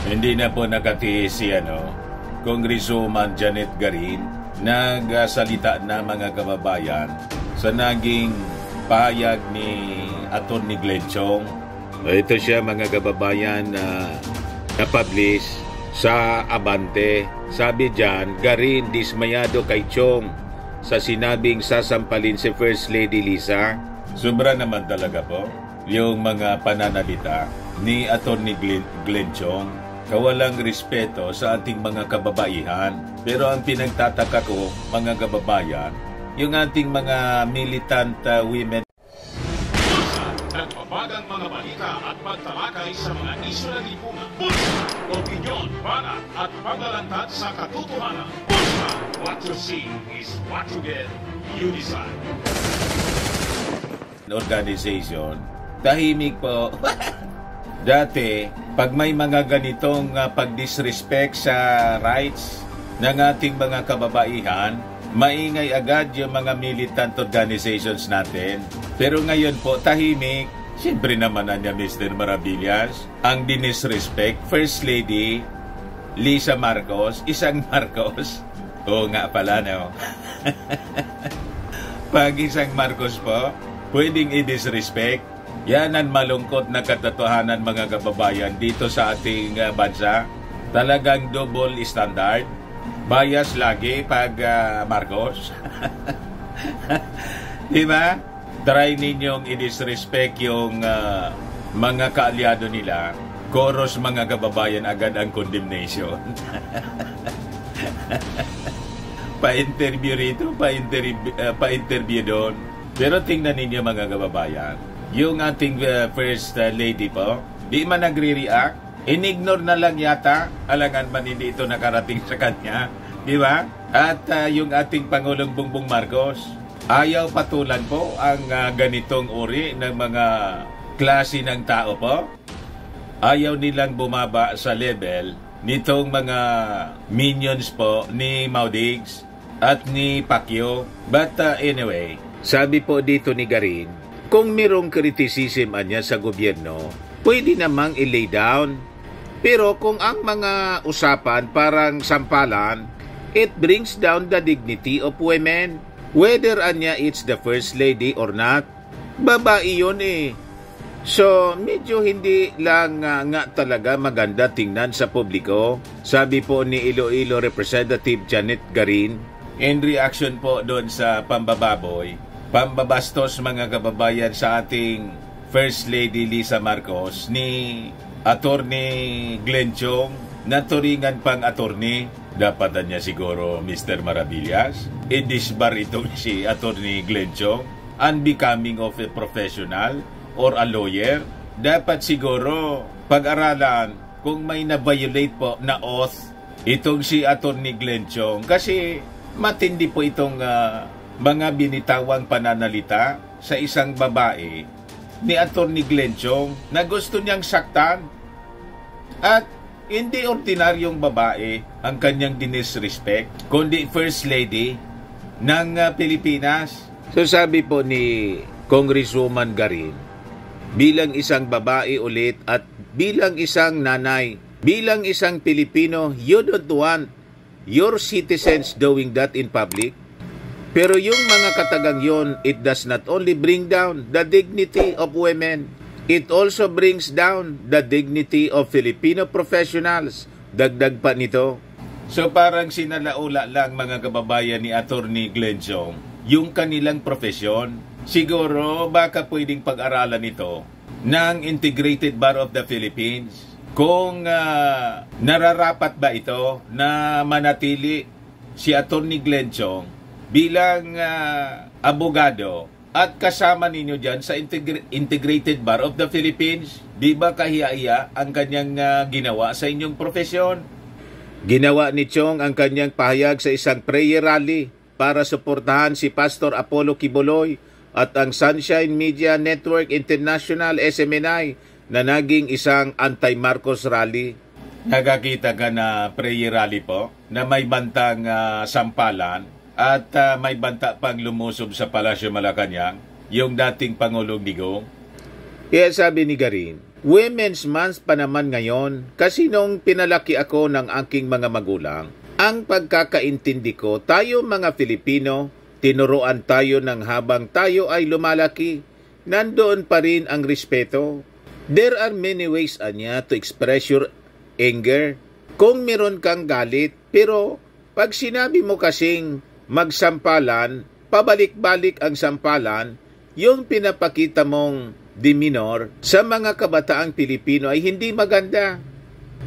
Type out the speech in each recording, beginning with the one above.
Hindi na po nakatiis si Congresswoman Janet Garin, nagsalita na mga kababayan sa naging pahayag ni Atty. Glenn Chong. Ito siya mga kababayan na na-publish sa Abante. Sabi dyan, Garin dismayado kay Chong sa sinabing sasampalin si First Lady Lisa. Sobra naman talaga po yung mga pananalita ni Atty. Glenn Chong. Kawalang respeto sa ating mga kababaihan. Pero ang pinagtataka ko, mga kababayan, yung ating mga militant women. Nagbabagang mga balita at pagtalakay sa mga isyu na lipunan. Bulsa, opinyon, banat at paglalantad sa katotohanan. Bulsa, what you see is what you get. You decide. Organization, tahimik po. Dati, pag may mga ganitong pag-disrespect sa rights ng ating mga kababaihan, maingay agad yung mga militant organizations natin. Pero ngayon po, tahimik. Siyempre naman niya Mr. Maravillas, ang dinisrespect First Lady Lisa Marcos, isang Marcos. Oo nga pala, no? Pag isang Marcos po, pwedeng i-disrespect. Yan ang malungkot na katotohanan mga kababayan dito sa ating bansa. Talagang double standard. Bias lagi pag Marcos. Diba? Try ninyong i-disrespect yung mga kaalyado nila. Chorus mga kababayan agad ang condemnation. Pa-interview rito, pa-interview doon. Pero tingnan ninyo mga kababayan, yung ating First Lady po, di man nagre-react, inignore na lang yata, alangan man hindi ito nakarating sa kanya, di ba? At yung ating Pangulong Bongbong Marcos, ayaw patulan po ang ganitong uri ng mga klase ng tao po. Ayaw nilang bumaba sa level nitong mga minions po ni Maudigs at ni Pacquiao. But anyway, sabi po dito ni Garin, kung mirong criticism niya sa gobyerno, pwede namang i-lay down. Pero kung ang mga usapan parang sampalan, it brings down the dignity of women. Whether anya it's the First Lady or not, babae yun eh. So, medyo hindi lang nga talaga maganda tingnan sa publiko. Sabi po ni Iloilo Representative Janet Garin, in reaction po doon sa pambabastos mga kababayan sa ating First Lady Lisa Marcos ni Atty. Glenn Chong, na turingan pang attorney. Dapat niya siguro Mr. Maravillas i-disbar itong si Atty. Glenn Chong, unbecoming of a professional or a lawyer. Dapat siguro pag-aralan kung may na-violate po na oath itong si Atty. Glenn Chong, kasi matindi po itong mga binitawang pananalita sa isang babae ni Atty. Glenn Chong na gusto niyang saktan. At hindi ordinaryong babae ang kanyang dinisrespect, kundi First Lady ng Pilipinas. So sabi po ni Congresswoman Garin, bilang isang babae ulit at bilang isang nanay, bilang isang Pilipino, you don't want your citizens doing that in public. Pero yung mga katagang yon, it does not only bring down the dignity of women, it also brings down the dignity of Filipino professionals. Dagdag pa nito. So parang sinalaula lang mga kababayan ni Atty. Glenn Chong yung kanilang profesyon. Siguro baka pwedeng pag-aralan ito ng Integrated Bar of the Philippines. Kung nararapat ba ito na manatili si Atty. Glenn Chong bilang abogado at kasama ninyo dyan sa Integrated Bar of the Philippines. Di ba kahiya-hiya ang kanyang ginawa sa inyong profesyon? Ginawa ni Chong ang kanyang pahayag sa isang prayer rally para suportahan si Pastor Apollo Quiboloy at ang Sunshine Media Network International SMNI na naging isang anti-Marcos rally. Nakakita ka na prayer rally po na may bantang sampalan at may banta pang lumusob sa Palasyo Malacanang, yung dating Pangulong Digong. Kaya sabi ni Garin, Women's Month pa naman ngayon kasi nung pinalaki ako ng aking mga magulang, ang pagkakaintindi ko, tayo mga Filipino, tinuruan tayo ng habang tayo ay lumalaki, nandoon pa rin ang respeto. There are many ways anya to express your anger. Kung meron kang galit, pero pag sinabi mo kasing magsampalan, pabalik-balik ang sampalan, yung pinapakita mong demeanor sa mga kabataang Pilipino ay hindi maganda.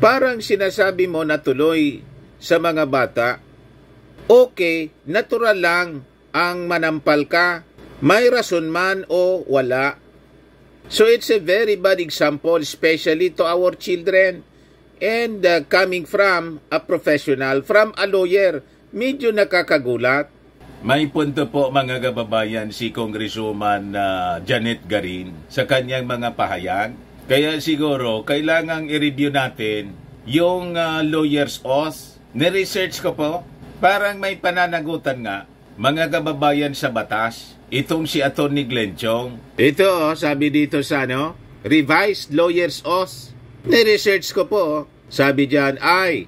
Parang sinasabi mo na tuloy sa mga bata, okay, natural lang ang manampal ka, may rason man o wala. So it's a very bad example, especially to our children. And coming from a professional, from a lawyer, medyo nakakagulat. May punto po mga kababayan si Congresswoman Janet Garin sa kanyang mga pahayag. Kaya siguro kailangang i-review natin yung lawyer's oath. Ni-research ko po, parang may pananagutan nga mga kababayan sa batas. Itong si Atty. Glenn Chong. Ito sabi dito sa revised lawyer's oath. Ni-research ko po, sabi diyan, I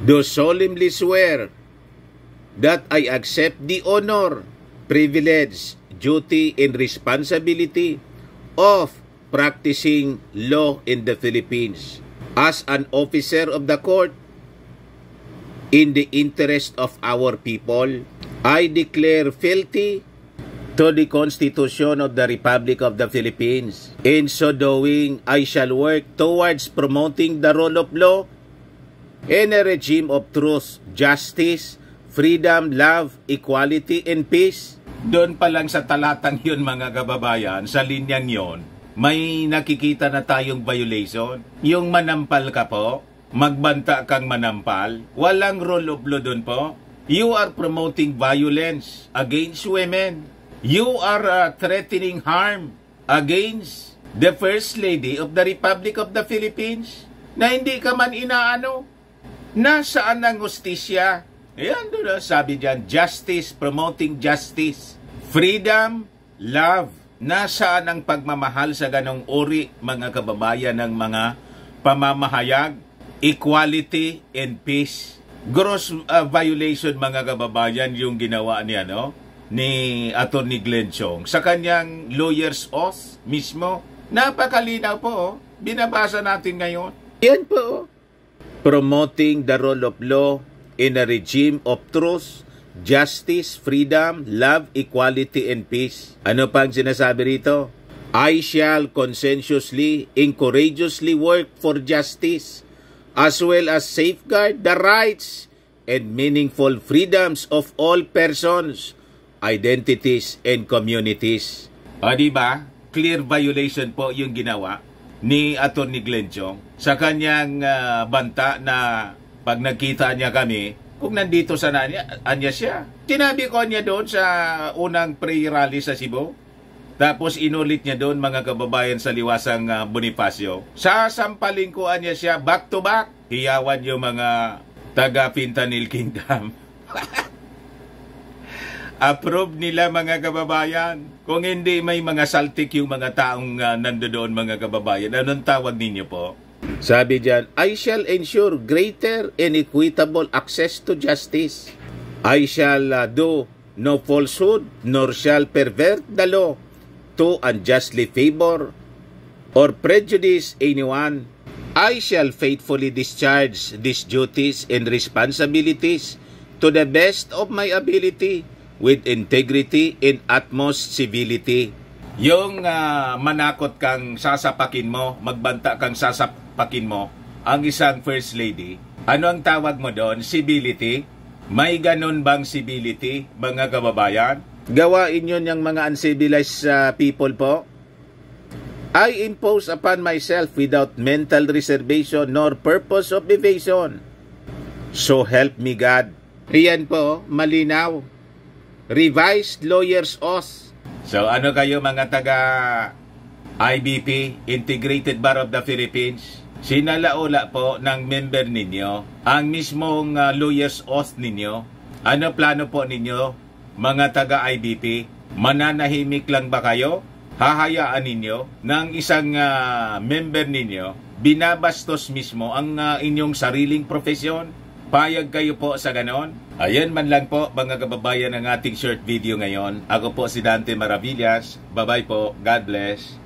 do solemnly swear that I accept the honor, privilege, duty, and responsibility of practicing law in the Philippines as an officer of the court in the interest of our people. I declare fealty to the Constitution of the Republic of the Philippines. In so doing, I shall work towards promoting the rule of law in a regime of truth, justice, freedom, love, equality, and peace. Doon pa lang sa talatang yun mga kababayan, sa linyang yon, may nakikita na tayong violation. Yung manampal ka po, magbanta kang manampal, walang rule of law doon po. You are promoting violence against women. You are threatening harm against the First Lady of the Republic of the Philippines na hindi ka man inaano. Nasaan ang hustisya? Ayan doon, sabi dyan, justice, promoting justice, freedom, love. Nasaan ang pagmamahal sa ganong uri, mga kababayan, ng mga pamamahayag, equality and peace. Gross violation, mga kababayan, yung ginawa niya, ni Atty. Glenn Chong sa kanyang lawyer's oath mismo. Napakalinaw po, binabasa natin ngayon. Yan po. Promoting the rule of law in a regime of truth, justice, freedom, love, equality, and peace. Ano pang sinasabi rito? I shall conscientiously and courageously work for justice as well as safeguard the rights and meaningful freedoms of all persons, identities, and communities. O diba? Clear violation po yung ginawa ni Atty. Glenn Chong sa kanyang banta na pag nagkita niya kami, kung nandito sa anya siya. Sinabi ko niya doon sa unang pre-rally sa Cebu. Tapos inulit niya doon, mga kababayan, sa liwasang Bonifacio. Sasampaling ko niya siya back to back. Hiyawan yung mga taga-Fentanyl Kingdom. Approve nila, mga kababayan. Kung hindi may mga saltik yung mga taong nandoon, mga kababayan, anong tawag ninyo po? Sabi diyan, I shall ensure greater and equitable access to justice. I shall do no falsehood, nor shall pervert the law to unjustly favor or prejudice anyone. I shall faithfully discharge these duties and responsibilities to the best of my ability, with integrity and utmost civility. Yung manakot kang sasapakin mo, magbanta kang sasapakin mo, ang isang First Lady, ano ang tawag mo doon? Civility? May ganun bang civility, mga kababayan? Gawain yun yung mga uncivilized people po? I impose upon myself without mental reservation nor purpose of evasion. So help me God. Riyan po, malinaw. Revised lawyer's oath. So ano kayo, mga taga IBP, Integrated Bar of the Philippines? Sinalaula po ng member ninyo ang mismong lawyer's oath ninyo. Ano plano po ninyo, mga taga IBP? Mananahimik lang ba kayo? hahayaan ninyo ng isang member ninyo binabastos mismo ang inyong sariling profesyon? Payag kayo po sa ganon? Ayan man lang po mga kababayan ng ating short video ngayon. Ako po si Dante Maravillas. Bye-bye po. God bless.